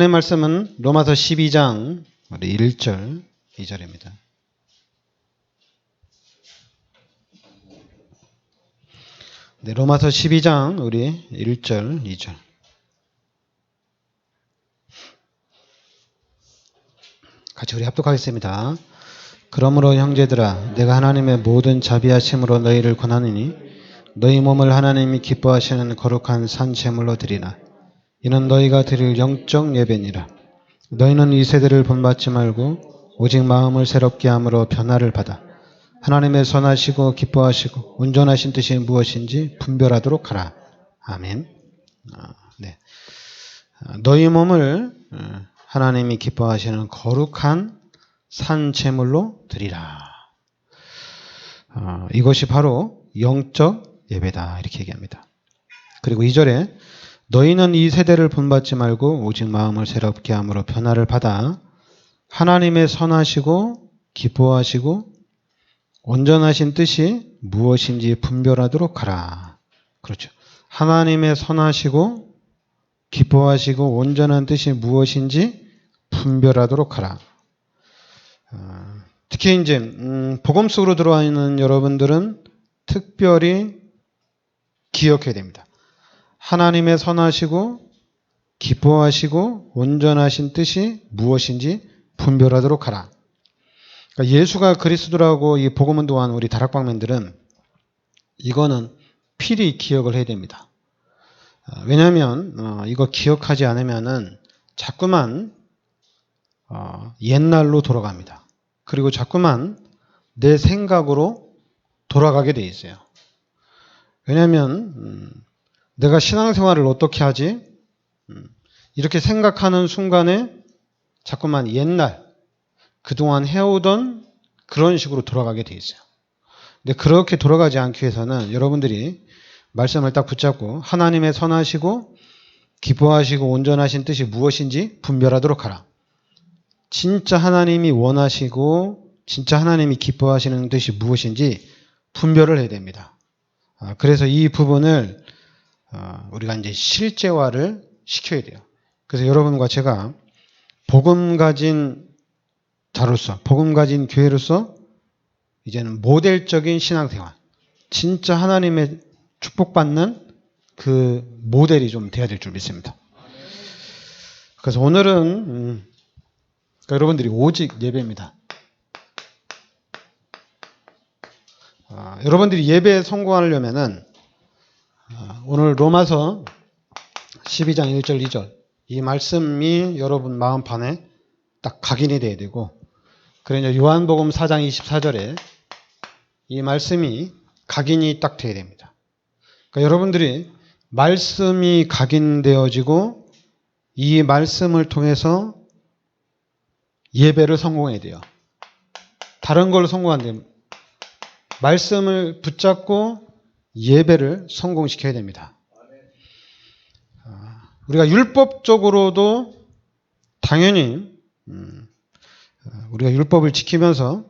오늘의 말씀은 로마서 12장 우리 1절, 2절입니다. 네, 로마서 12장 우리 1절, 2절. 같이 우리 합독하겠습니다. 그러므로 형제들아, 내가 하나님의 모든 자비하심으로 너희를 권하노니 너희 몸을 하나님이 기뻐하시는 거룩한 산 제물로 드리라. 이는 너희가 드릴 영적 예배니라. 너희는 이 세대를 본받지 말고 오직 마음을 새롭게 함으로 변화를 받아 하나님의 선하시고 기뻐하시고 온전하신 뜻이 무엇인지 분별하도록 하라. 아멘. 네. 너희 몸을 하나님이 기뻐하시는 거룩한 산 제물로 드리라. 이것이 바로 영적 예배다. 이렇게 얘기합니다. 그리고 2절에 너희는 이 세대를 본받지 말고 오직 마음을 새롭게 함으로 변화를 받아 하나님의 선하시고 기뻐하시고 온전하신 뜻이 무엇인지 분별하도록 하라. 그렇죠. 하나님의 선하시고 기뻐하시고 온전한 뜻이 무엇인지 분별하도록 하라. 특히 이제 복음 속으로 들어와 있는 여러분들은 특별히 기억해야 됩니다. 하나님의 선하시고 기뻐하시고 온전하신 뜻이 무엇인지 분별하도록 하라. 그러니까 예수가 그리스도라고 이 복음을 도한 우리 다락방맨들은 이거는 필히 기억을 해야 됩니다. 왜냐하면 이거 기억하지 않으면은 자꾸만 옛날로 돌아갑니다. 그리고 자꾸만 내 생각으로 돌아가게 돼 있어요. 왜냐하면 내가 신앙생활을 어떻게 하지? 이렇게 생각하는 순간에 자꾸만 옛날, 그동안 해오던 그런 식으로 돌아가게 돼 있어요. 근데 그렇게 돌아가지 않기 위해서는 여러분들이 말씀을 딱 붙잡고 하나님의 선하시고 기뻐하시고 온전하신 뜻이 무엇인지 분별하도록 하라. 진짜 하나님이 원하시고 진짜 하나님이 기뻐하시는 뜻이 무엇인지 분별을 해야 됩니다. 그래서 이 부분을 우리가 이제 실제화를 시켜야 돼요. 그래서 여러분과 제가 복음 가진 자로서, 복음 가진 교회로서 이제는 모델적인 신앙생활, 진짜 하나님의 축복받는 그 모델이 좀 돼야 될 줄 믿습니다. 그래서 오늘은 여러분들이 오직 예배입니다. 여러분들이 예배에 성공하려면은 오늘 로마서 12장 1절 2절 이 말씀이 여러분 마음판에 딱 각인이 돼야 되고, 그래서 요한복음 4장 24절에 이 말씀이 각인이 딱 돼야 됩니다. 그러니까 여러분들이 말씀이 각인되어지고 이 말씀을 통해서 예배를 성공해야 돼요. 다른 걸로 성공 안 돼요. 말씀을 붙잡고 예배를 성공시켜야 됩니다. 우리가 율법적으로도 당연히 우리가 율법을 지키면서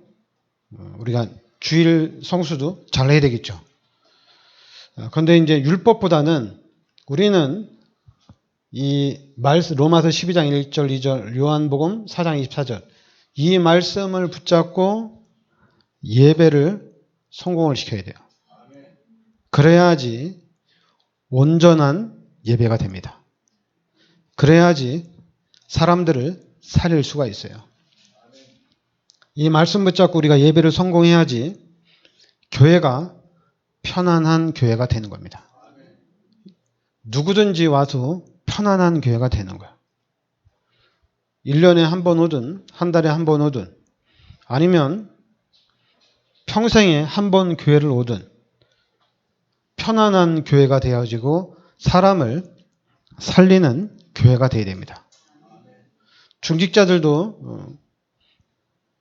우리가 주일 성수도 잘 해야 되겠죠. 그런데 이제 율법보다는 우리는 이 로마서 12장 1절 2절 요한복음 4장 24절 이 말씀을 붙잡고 예배를 성공을 시켜야 돼요. 그래야지 온전한 예배가 됩니다. 그래야지 사람들을 살릴 수가 있어요. 이 말씀 붙잡고 우리가 예배를 성공해야지 교회가 편안한 교회가 되는 겁니다. 누구든지 와서 편안한 교회가 되는 거예요. 1년에 한 번 오든 한 달에 한 번 오든 아니면 평생에 한 번 교회를 오든 편안한 교회가 되어지고 사람을 살리는 교회가 되어야 됩니다. 중직자들도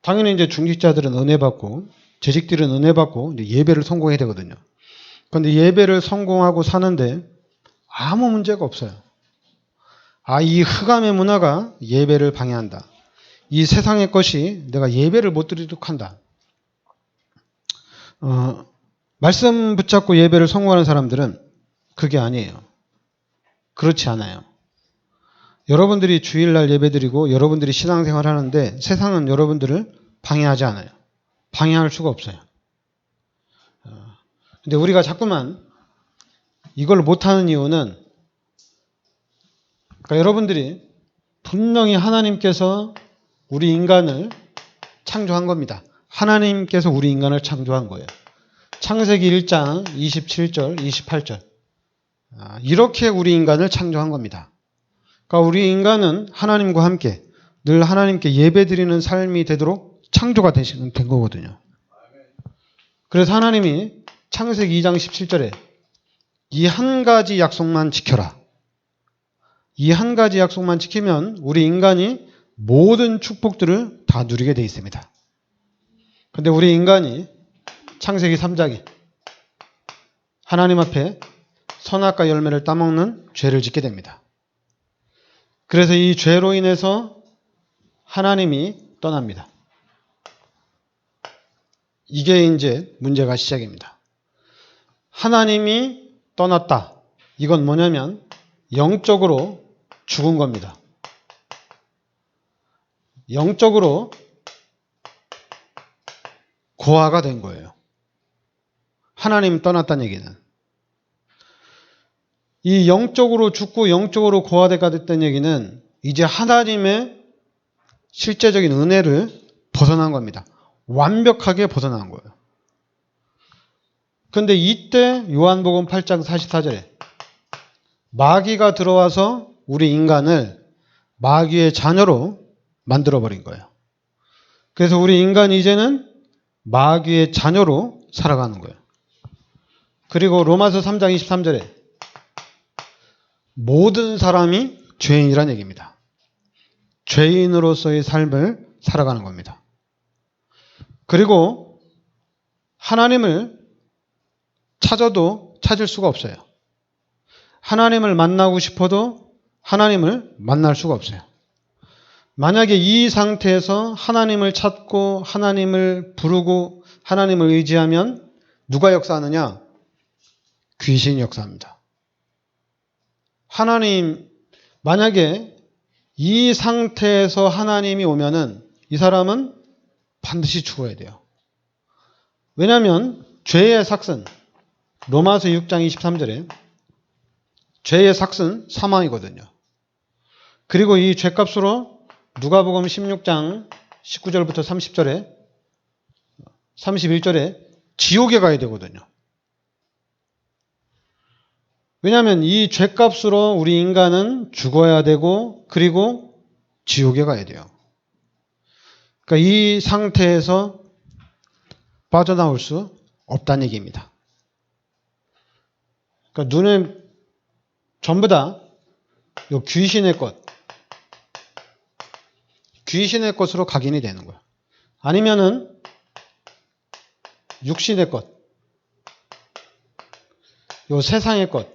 당연히 이제 중직자들은 은혜 받고 재직들은 은혜 받고 이제 예배를 성공해야 되거든요. 그런데 예배를 성공하고 사는데 아무 문제가 없어요. 이 흑암의 문화가 예배를 방해한다. 이 세상의 것이 내가 예배를 못 드리도록 한다. 말씀 붙잡고 예배를 성공하는 사람들은 그게 아니에요. 그렇지 않아요. 여러분들이 주일날 예배드리고 여러분들이 신앙생활 하는데 세상은 여러분들을 방해하지 않아요. 방해할 수가 없어요. 근데 우리가 자꾸만 이걸 못하는 이유는, 그러니까 여러분들이 분명히 하나님께서 우리 인간을 창조한 겁니다. 하나님께서 우리 인간을 창조한 거예요. 창세기 1장 27절, 28절. 이렇게 우리 인간을 창조한 겁니다. 그러니까 우리 인간은 하나님과 함께 늘 하나님께 예배드리는 삶이 되도록 창조가 된 거거든요. 그래서 하나님이 창세기 2장 17절에 이 한 가지 약속만 지켜라. 이 한 가지 약속만 지키면 우리 인간이 모든 축복들을 다 누리게 되어 있습니다. 근데 우리 인간이 창세기 3장에 하나님 앞에 선악과 열매를 따먹는 죄를 짓게 됩니다. 그래서 이 죄로 인해서 하나님이 떠납니다. 이게 이제 문제가 시작입니다. 하나님이 떠났다. 이건 뭐냐면 영적으로 죽은 겁니다. 영적으로 고아가 된 거예요. 하나님 떠났다는 얘기는. 이 영적으로 죽고 영적으로 고아가 됐다는 얘기는 이제 하나님의 실제적인 은혜를 벗어난 겁니다. 완벽하게 벗어난 거예요. 그런데 이때 요한복음 8장 44절에 마귀가 들어와서 우리 인간을 마귀의 자녀로 만들어버린 거예요. 그래서 우리 인간이 이제는 마귀의 자녀로 살아가는 거예요. 그리고 로마서 3장 23절에 모든 사람이 죄인이란 얘기입니다. 죄인으로서의 삶을 살아가는 겁니다. 그리고 하나님을 찾아도 찾을 수가 없어요. 하나님을 만나고 싶어도 하나님을 만날 수가 없어요. 만약에 이 상태에서 하나님을 찾고 하나님을 부르고 하나님을 의지하면 누가 역사하느냐? 귀신이 역사합니다. 하나님, 만약에 이 상태에서 하나님이 오면은 이 사람은 반드시 죽어야 돼요. 왜냐하면 죄의 삭은 로마서 6장 23절에 죄의 삭은 사망이거든요. 그리고 이 죄값으로 누가복음 16장 19절부터 30절에 31절에 지옥에 가야 되거든요. 왜냐하면 이 죄값으로 우리 인간은 죽어야 되고 그리고 지옥에 가야 돼요. 그러니까 이 상태에서 빠져나올 수 없다는 얘기입니다. 그러니까 눈에 전부 다 요 귀신의 것으로 각인이 되는 거예요. 아니면은 육신의 것, 요 세상의 것,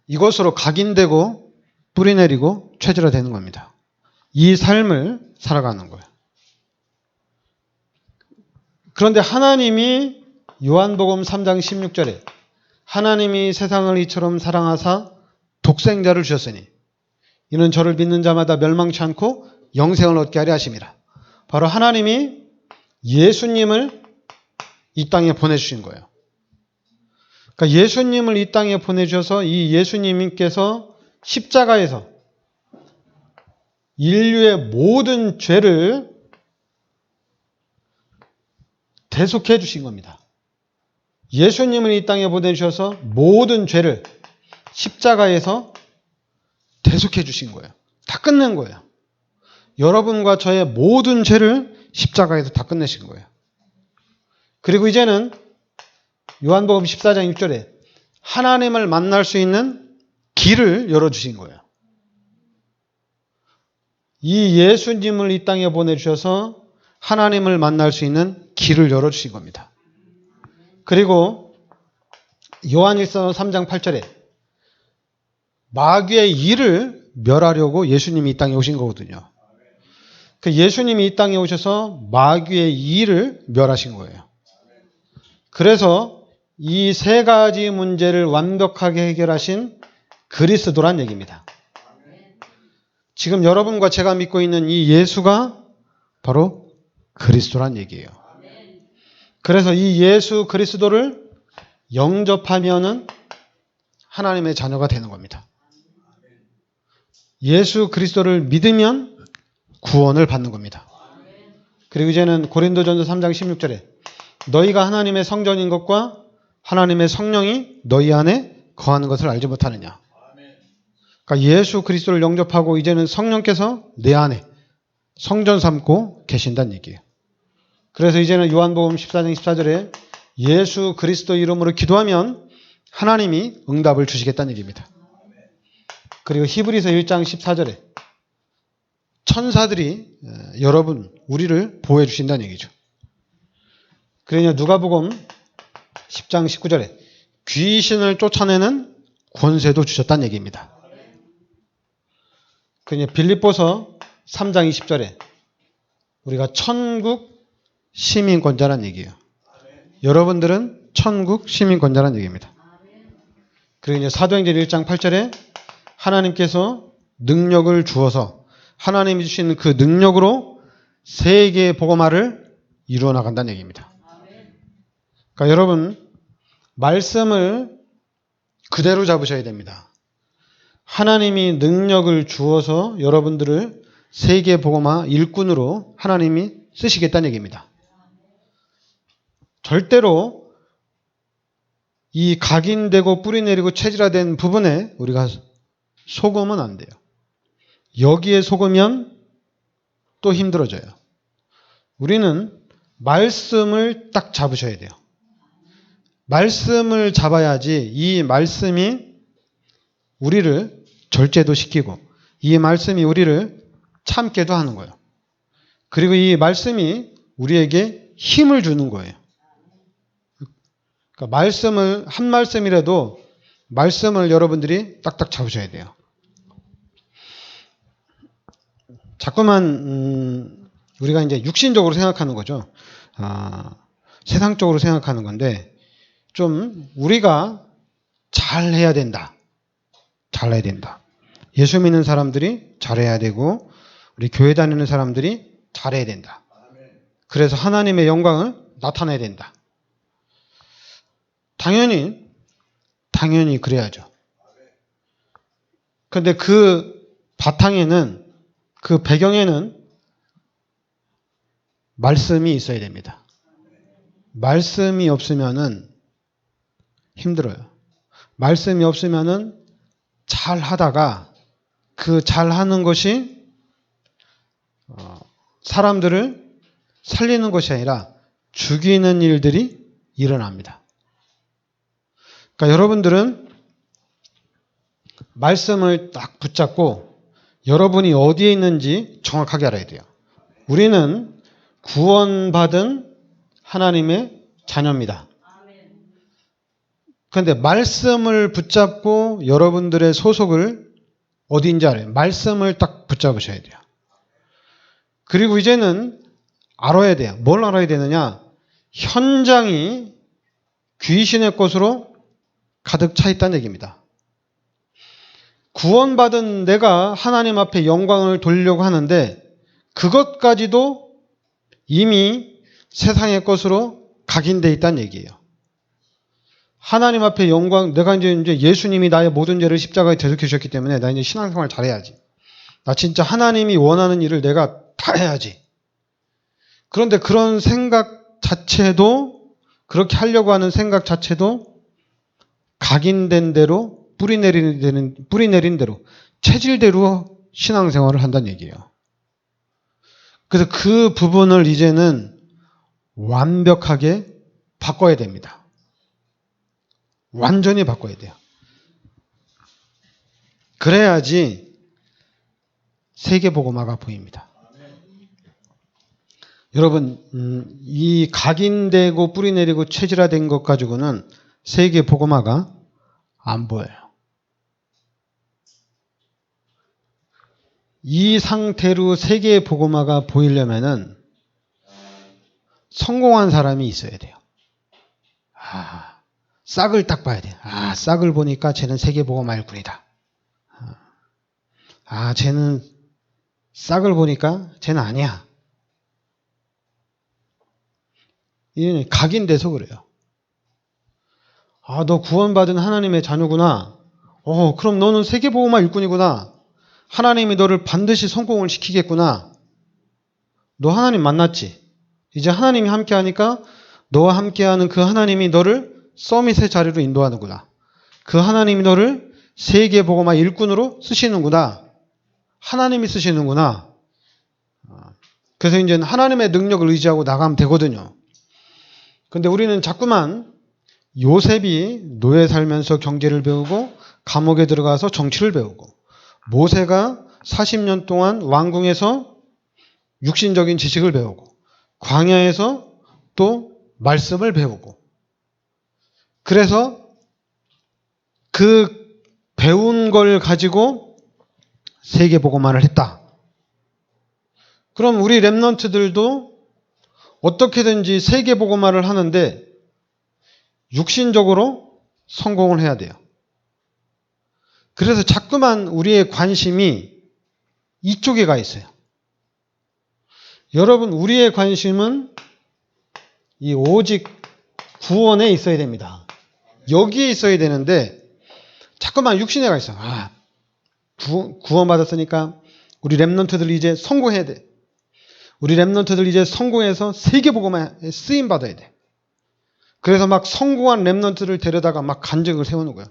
이것으로 각인되고 뿌리내리고 체질화되는 겁니다. 이 삶을 살아가는 거예요. 그런데 하나님이 요한복음 3장 16절에 하나님이 세상을 이처럼 사랑하사 독생자를 주셨으니 이는 저를 믿는 자마다 멸망치 않고 영생을 얻게 하려 하심이라. 바로 하나님이 예수님을 이 땅에 보내주신 거예요. 그러니까 예수님을 이 땅에 보내주셔서 이 예수님께서 십자가에서 인류의 모든 죄를 대속해 주신 겁니다. 예수님을 이 땅에 보내주셔서 모든 죄를 십자가에서 대속해 주신 거예요. 다 끝낸 거예요. 여러분과 저의 모든 죄를 십자가에서 다 끝내신 거예요. 그리고 이제는 요한복음 14장 6절에 하나님을 만날 수 있는 길을 열어주신 거예요. 이 예수님을 이 땅에 보내주셔서 하나님을 만날 수 있는 길을 열어주신 겁니다. 그리고 요한일서 3장 8절에 마귀의 일을 멸하려고 예수님이 이 땅에 오신 거거든요. 그 예수님이 이 땅에 오셔서 마귀의 일을 멸하신 거예요. 그래서 이 세 가지 문제를 완벽하게 해결하신 그리스도란 얘기입니다. 지금 여러분과 제가 믿고 있는 이 예수가 바로 그리스도란 얘기예요. 그래서 이 예수 그리스도를 영접하면은 하나님의 자녀가 되는 겁니다. 예수 그리스도를 믿으면 구원을 받는 겁니다. 그리고 이제는 고린도전서 3장 16절에 너희가 하나님의 성전인 것과 하나님의 성령이 너희 안에 거하는 것을 알지 못하느냐. 그러니까 예수 그리스도를 영접하고 이제는 성령께서 내 안에 성전 삼고 계신다는 얘기예요. 그래서 이제는 요한복음 14장 14절에 예수 그리스도 이름으로 기도하면 하나님이 응답을 주시겠다는 얘기입니다. 그리고 히브리서 1장 14절에 천사들이 여러분 우리를 보호해 주신다는 얘기죠. 그러냐 누가복음 10장 19절에 귀신을 쫓아내는 권세도 주셨다는 얘기입니다. 그러냐 빌립보서 3장 20절에 우리가 천국 시민권자란 얘기예요. 여러분들은 천국 시민권자란 얘기입니다. 그리고 이제 사도행전 1장 8절에 하나님께서 능력을 주어서 하나님이 주신 그 능력으로 세계의 복음화를 이루어 나간다는 얘기입니다. 그러니까 여러분 말씀을 그대로 잡으셔야 됩니다. 하나님이 능력을 주어서 여러분들을 세계 복음화 일꾼으로 하나님이 쓰시겠다는 얘기입니다. 절대로 이 각인되고 뿌리내리고 체질화된 부분에 우리가 속으면 안 돼요. 여기에 속으면 또 힘들어져요. 우리는 말씀을 딱 잡으셔야 돼요. 말씀을 잡아야지 이 말씀이 우리를 절제도 시키고 이 말씀이 우리를 참게도 하는 거예요. 그리고 이 말씀이 우리에게 힘을 주는 거예요. 그러니까 말씀을 한 말씀이라도 말씀을 여러분들이 딱딱 잡으셔야 돼요. 자꾸만 우리가 이제 육신적으로 생각하는 거죠. 세상적으로 생각하는 건데 좀 우리가 잘해야 된다. 잘해야 된다. 예수 믿는 사람들이 잘해야 되고 우리 교회 다니는 사람들이 잘해야 된다. 그래서 하나님의 영광을 나타내야 된다. 당연히 그래야죠. 그런데 그 바탕에는 그 배경에는 말씀이 있어야 됩니다. 말씀이 없으면은 힘들어요. 말씀이 없으면은 잘 하다가 그 잘하는 것이 사람들을 살리는 것이 아니라 죽이는 일들이 일어납니다. 그러니까 여러분들은 말씀을 딱 붙잡고 여러분이 어디에 있는지 정확하게 알아야 돼요. 우리는 구원받은 하나님의 자녀입니다. 그런데 말씀을 붙잡고 여러분들의 소속을 어디인지 알아요. 말씀을 딱 붙잡으셔야 돼요. 그리고 이제는 알아야 돼요. 뭘 알아야 되느냐? 현장이 귀신의 것으로 가득 차 있다는 얘기입니다. 구원받은 내가 하나님 앞에 영광을 돌리려고 하는데 그것까지도 이미 세상의 것으로 각인되어 있다는 얘기예요. 하나님 앞에 영광, 내가 이제 예수님이 나의 모든 죄를 십자가에 대속해 주셨기 때문에 나 이제 신앙생활 잘해야지. 나 진짜 하나님이 원하는 일을 내가 다 해야지. 그런데 그런 생각 자체도, 그렇게 하려고 하는 생각 자체도 각인된 대로, 뿌리 내린 대로, 체질대로 신앙생활을 한다는 얘기예요. 그래서 그 부분을 이제는 완벽하게 바꿔야 됩니다. 완전히 바꿔야 돼요. 그래야지 세계복음화가 보입니다. 여러분, 이 각인되고 뿌리내리고 체질화된 것 가지고는 세계복음화가 안 보여요. 이 상태로 세계복음화가 보이려면은 성공한 사람이 있어야 돼요. 싹을 딱 봐야 돼요. 싹을 보니까 쟤는 세계복음화 일꾼이다. 아, 쟤는 싹을 보니까 쟤는 아니야. 이 각인돼서 그래요. 아, 너 구원받은 하나님의 자녀구나. 그럼 너는 세계복음화 일꾼이구나. 하나님이 너를 반드시 성공을 시키겠구나. 너 하나님 만났지? 이제 하나님이 함께하니까 너와 함께하는 그 하나님이 너를 서밋의 자리로 인도하는구나. 그 하나님이 너를 세계복음화 일꾼으로 쓰시는구나. 하나님이 쓰시는구나. 그래서 이제 하나님의 능력을 의지하고 나가면 되거든요. 근데 우리는 자꾸만 요셉이 노예 살면서 경제를 배우고 감옥에 들어가서 정치를 배우고 모세가 40년 동안 왕궁에서 육신적인 지식을 배우고 광야에서 또 말씀을 배우고 그래서 그 배운 걸 가지고 세계복음화를 했다. 그럼 우리 렘넌트들도 어떻게든지 세계복음화를 하는데 육신적으로 성공을 해야 돼요. 그래서 자꾸만 우리의 관심이 이쪽에 가 있어요. 여러분, 우리의 관심은 이 오직 구원에 있어야 됩니다. 여기에 있어야 되는데 자꾸만 육신에 가 있어요. 아, 구원받았으니까 우리 렘넌트들 이제 성공해야 돼. 우리 렘넌트들 이제 성공해서 세계복음화에 쓰임받아야 돼. 그래서 막 성공한 렘넌트를 데려다가 막 간증을 세우는 거야.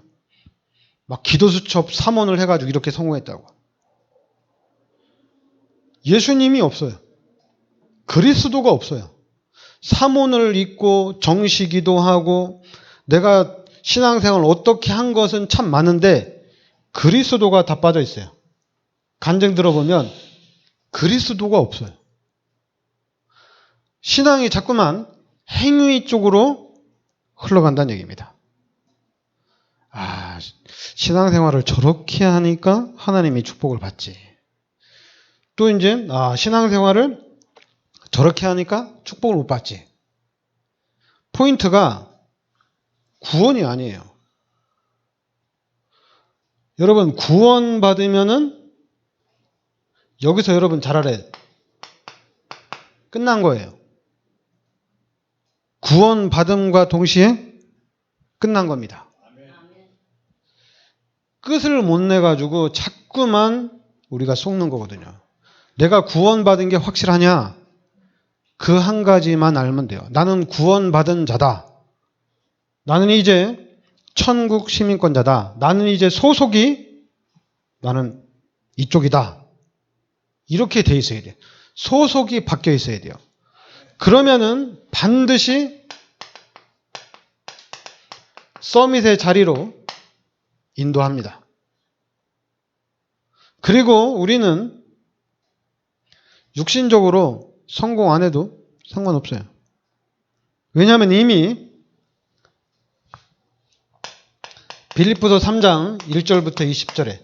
막 기도수첩 3원을 해가지고 이렇게 성공했다고. 예수님이 없어요. 그리스도가 없어요. 3원을 읽고 정시기도 하고 내가 신앙생활을 어떻게 한 것은 참 많은데 그리스도가 다 빠져 있어요. 간증 들어보면 그리스도가 없어요. 신앙이 자꾸만 행위 쪽으로 흘러간다는 얘기입니다. 아, 신앙생활을 저렇게 하니까 하나님이 축복을 받지. 또 이제 신앙생활을 저렇게 하니까 축복을 못 받지. 포인트가 구원이 아니에요. 여러분, 구원 받으면은 여기서 여러분 잘 알아야 돼. 끝난 거예요. 구원 받음과 동시에 끝난 겁니다. 끝을 못 내가지고 자꾸만 우리가 속는 거거든요. 내가 구원받은 게 확실하냐? 그 한 가지만 알면 돼요. 나는 구원받은 자다. 나는 이제 천국 시민권자다. 나는 이제 소속이 나는 이쪽이다. 이렇게 돼 있어야 돼요. 소속이 바뀌어 있어야 돼요. 그러면은 반드시 서밋의 자리로 인도합니다. 그리고 우리는 육신적으로 성공 안 해도 상관없어요. 왜냐하면 이미 빌립보서 3장 1절부터 20절에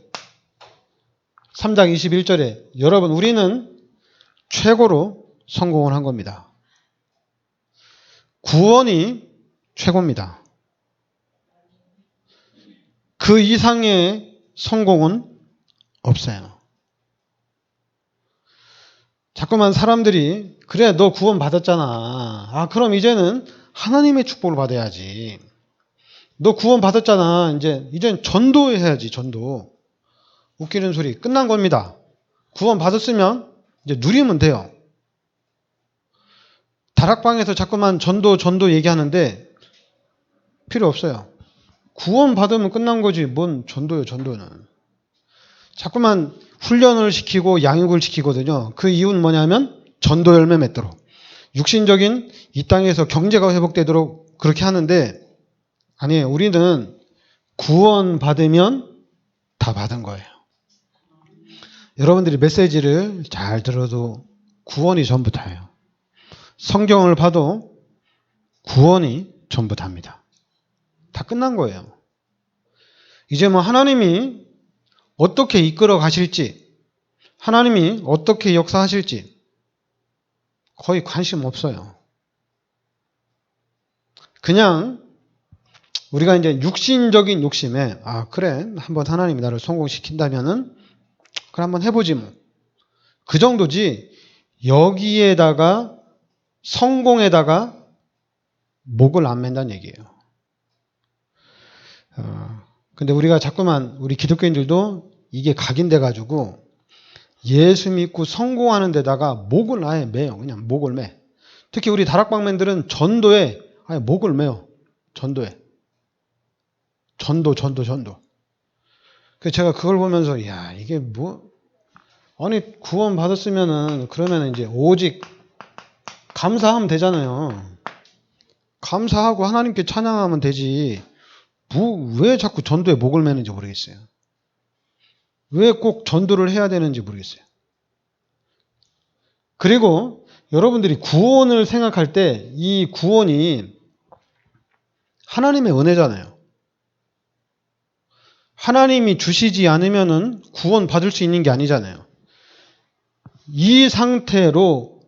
3장 21절에 여러분 우리는 최고로 성공을 한 겁니다. 구원이 최고입니다. 그 이상의 성공은 없어요. 자꾸만 사람들이 그래 너 구원 받았잖아. 그럼 이제는 하나님의 축복을 받아야지. 너 구원 받았잖아. 이젠 전도해야지. 전도. 웃기는 소리 끝난 겁니다. 구원 받았으면 이제 누리면 돼요. 다락방에서 자꾸만 전도 얘기하는데 필요 없어요. 구원 받으면 끝난 거지. 뭔 전도요, 전도는. 자꾸만 훈련을 시키고 양육을 시키거든요. 그 이유는 뭐냐면 전도 열매 맺도록. 육신적인 이 땅에서 경제가 회복되도록 그렇게 하는데 아니에요. 우리는 구원 받으면 다 받은 거예요. 여러분들이 메시지를 잘 들어도 구원이 전부 다예요. 성경을 봐도 구원이 전부 다입니다. 다 끝난 거예요. 이제 뭐 하나님이 어떻게 이끌어 가실지, 하나님이 어떻게 역사하실지 거의 관심 없어요. 그냥 우리가 이제 육신적인 욕심에 그래 한번 하나님이 나를 성공시킨다면은 그럼 한번 해보지 뭐. 그 정도지 여기에다가 성공에다가 목을 안 맨다는 얘기예요. 근데 우리가 자꾸만 우리 기독교인들도 이게 각인돼 가지고 예수 믿고 성공하는 데다가 목을 아예 매요. 그냥 목을 매. 특히 우리 다락방맨들은 전도에 아예 목을 매요. 전도에. 전도. 그래서 제가 그걸 보면서 야 이게 뭐 아니 구원 받았으면은 그러면은 이제 오직 감사하면 되잖아요. 감사하고 하나님께 찬양하면 되지. 왜 자꾸 전도에 목을 매는지 모르겠어요. 왜 꼭 전도를 해야 되는지 모르겠어요. 그리고 여러분들이 구원을 생각할 때 이 구원이 하나님의 은혜잖아요. 하나님이 주시지 않으면은 구원 받을 수 있는 게 아니잖아요. 이 상태로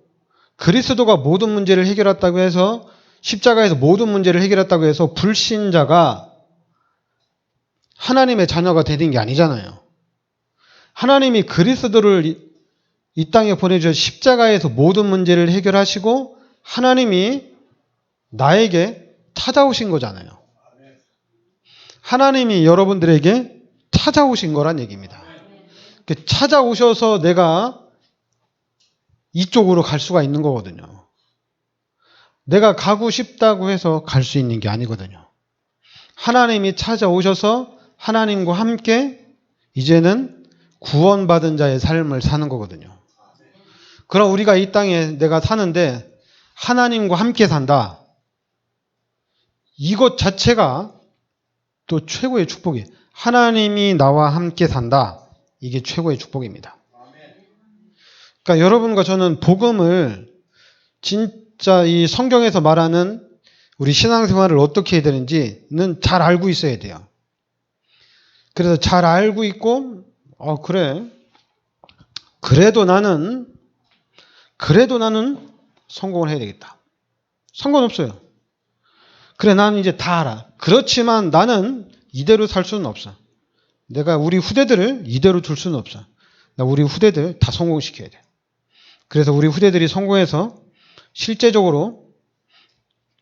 그리스도가 모든 문제를 해결했다고 해서 십자가에서 모든 문제를 해결했다고 해서 불신자가 하나님의 자녀가 되는 게 아니잖아요. 하나님이 그리스도를 이 땅에 보내주셔서 십자가에서 모든 문제를 해결하시고 하나님이 나에게 찾아오신 거잖아요. 하나님이 여러분들에게 찾아오신 거란 얘기입니다. 찾아오셔서 내가 이쪽으로 갈 수가 있는 거거든요. 내가 가고 싶다고 해서 갈 수 있는 게 아니거든요. 하나님이 찾아오셔서 하나님과 함께 이제는 구원받은 자의 삶을 사는 거거든요. 그럼 우리가 이 땅에 내가 사는데 하나님과 함께 산다. 이것 자체가 또 최고의 축복이에요. 하나님이 나와 함께 산다. 이게 최고의 축복입니다. 그러니까 여러분과 저는 복음을 진짜 이 성경에서 말하는 우리 신앙생활을 어떻게 해야 되는지는 잘 알고 있어야 돼요. 그래서 잘 알고 있고 그래. 그래도 나는 성공을 해야 되겠다. 상관없어요. 그래, 나는 이제 다 알아. 그렇지만 나는 이대로 살 수는 없어. 내가 우리 후대들을 이대로 둘 수는 없어. 나 우리 후대들 다 성공시켜야 돼. 그래서 우리 후대들이 성공해서 실제적으로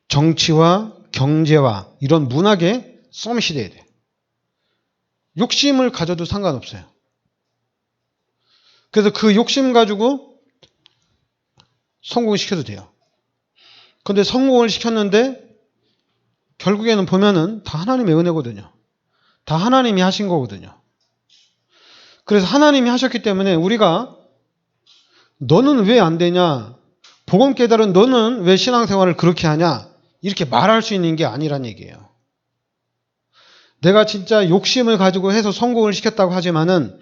정치와 경제와 이런 문학에 썸시돼야 돼. 욕심을 가져도 상관없어요. 그래서 그 욕심 가지고 성공시켜도 돼요. 근데 성공을 시켰는데 결국에는 보면은 다 하나님의 은혜거든요. 다 하나님이 하신 거거든요. 그래서 하나님이 하셨기 때문에 우리가 너는 왜 안 되냐? 복음 깨달은 너는 왜 신앙생활을 그렇게 하냐? 이렇게 말할 수 있는 게 아니란 얘기예요. 내가 진짜 욕심을 가지고 해서 성공을 시켰다고 하지만은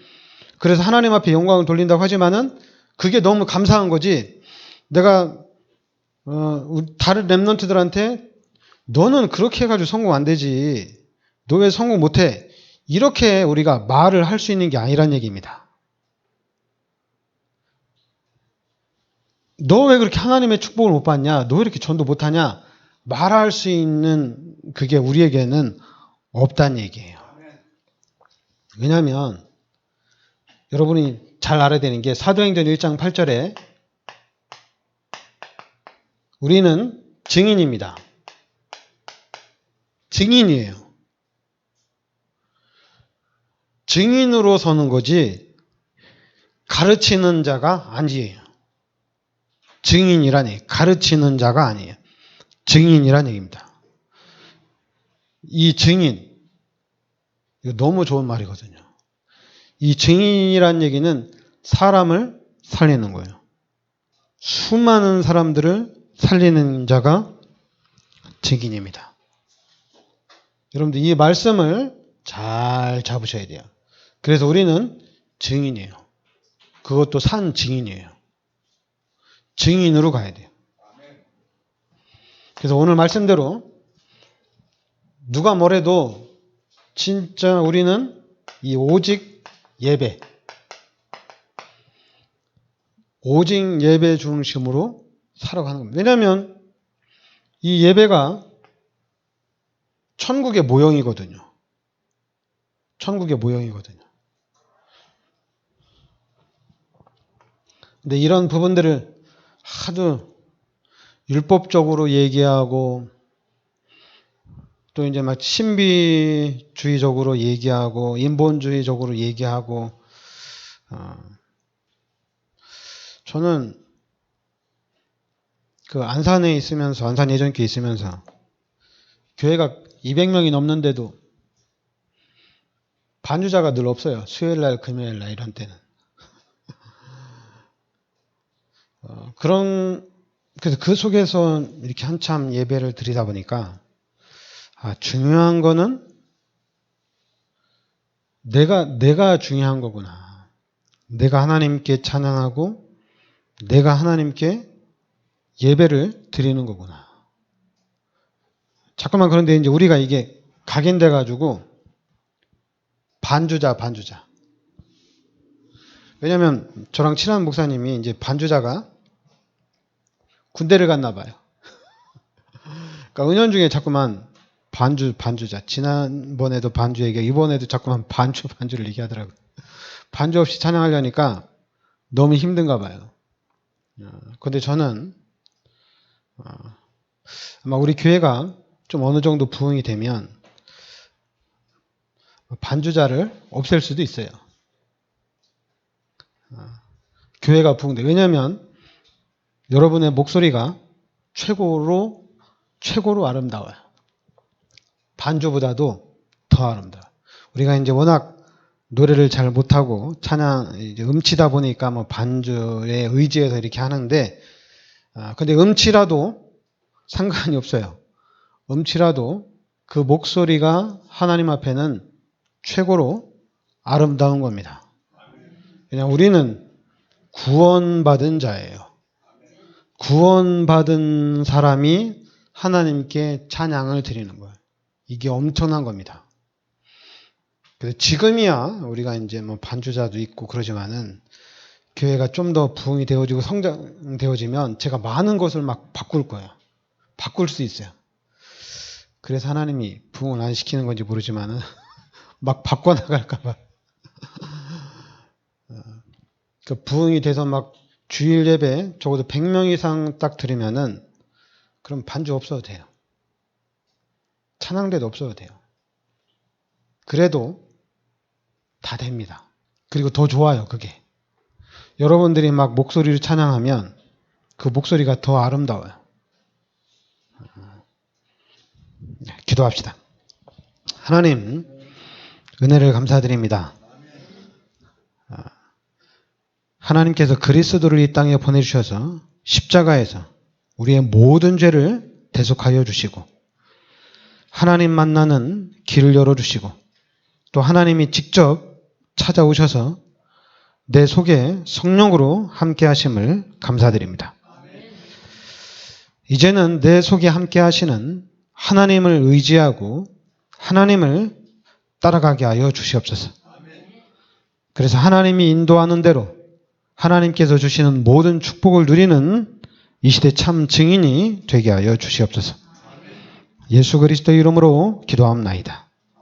그래서 하나님 앞에 영광을 돌린다고 하지만은 그게 너무 감사한 거지. 내가 다른 랩런트들한테 너는 그렇게 해가지고 성공 안 되지. 너 왜 성공 못해? 이렇게 우리가 말을 할 수 있는 게 아니란 얘기입니다. 너 왜 그렇게 하나님의 축복을 못 받냐? 너 왜 이렇게 전도 못하냐? 말할 수 있는 그게 우리에게는 없다는 얘기예요. 왜냐하면 여러분이 잘 알아야 되는 게 사도행전 1장 8절에 우리는 증인입니다. 증인이에요. 증인으로 서는 거지 가르치는 자가 아니에요. 증인이라니 가르치는 자가 아니에요. 증인이란 얘기입니다. 이 증인 이거 너무 좋은 말이거든요. 이 증인이란 얘기는 사람을 살리는 거예요. 수많은 사람들을 살리는 자가 증인입니다. 여러분들 이 말씀을 잘 잡으셔야 돼요. 그래서 우리는 증인이에요. 그것도 산 증인이에요. 증인으로 가야 돼요. 그래서 오늘 말씀대로 누가 뭐래도 진짜 우리는 이 오직 예배 중심으로 살아가는 겁니다. 왜냐하면 이 예배가 천국의 모형이거든요. 천국의 모형이거든요. 근데 이런 부분들을 하도 율법적으로 얘기하고 또 이제 막 신비주의적으로 얘기하고 인본주의적으로 얘기하고 저는 그 안산에 있으면서 안산 예전교회 있으면서 교회가 200명이 넘는데도 반주자가 늘 없어요. 수요일날 금요일날 이런 때는. 그래서 그 속에서 이렇게 한참 예배를 드리다 보니까 중요한 거는 내가 중요한 거구나. 내가 하나님께 찬양하고 내가 하나님께 예배를 드리는 거구나. 자꾸만 그런데 이제 우리가 이게 각인돼 가지고 반주자. 왜냐면 저랑 친한 목사님이 이제 반주자가 군대를 갔나 봐요. 그러니까 은연중에 자꾸만 반주자. 지난번에도 반주 얘기하고 이번에도 자꾸만 반주를 얘기하더라고요. 반주 없이 찬양하려니까 너무 힘든가 봐요. 근데 저는 아마 우리 교회가 좀 어느 정도 부흥이 되면 반주자를 없앨 수도 있어요. 교회가 부흥돼. 왜냐하면 여러분의 목소리가 최고로 아름다워요. 반주보다도 더 아름다워. 우리가 이제 워낙 노래를 잘 못하고 찬양 이제 음치다 보니까 뭐 반주에 의지해서 이렇게 하는데, 근데 음치라도 상관이 없어요. 음치라도 그 목소리가 하나님 앞에는 최고로 아름다운 겁니다. 그냥 우리는 구원받은 자예요. 구원받은 사람이 하나님께 찬양을 드리는 거예요. 이게 엄청난 겁니다. 그래서 지금이야 우리가 이제 뭐 반주자도 있고 그러지만은 교회가 좀 더 부흥이 되어지고 성장되어지면 제가 많은 것을 막 바꿀 거예요. 바꿀 수 있어요. 그래서 하나님이 부흥을 안 시키는 건지 모르지만은 막 바꿔나갈까봐. 그 부흥이 돼서 막 주일 예배 적어도 100명 이상 딱 드리면은 그럼 반주 없어도 돼요. 찬양대도 없어도 돼요. 그래도 다 됩니다. 그리고 더 좋아요, 그게. 여러분들이 막 목소리를 찬양하면 그 목소리가 더 아름다워요. 기도합시다. 하나님, 은혜를 감사드립니다. 하나님께서 그리스도를 이 땅에 보내주셔서 십자가에서 우리의 모든 죄를 대속하여 주시고 하나님 만나는 길을 열어주시고 또 하나님이 직접 찾아오셔서 내 속에 성령으로 함께 하심을 감사드립니다. 이제는 내 속에 함께 하시는 하나님을 의지하고 하나님을 따라가게 하여 주시옵소서. 그래서 하나님이 인도하는 대로 하나님께서 주시는 모든 축복을 누리는 이 시대 참 증인이 되게 하여 주시옵소서. 예수 그리스도의 이름으로 기도합나이다.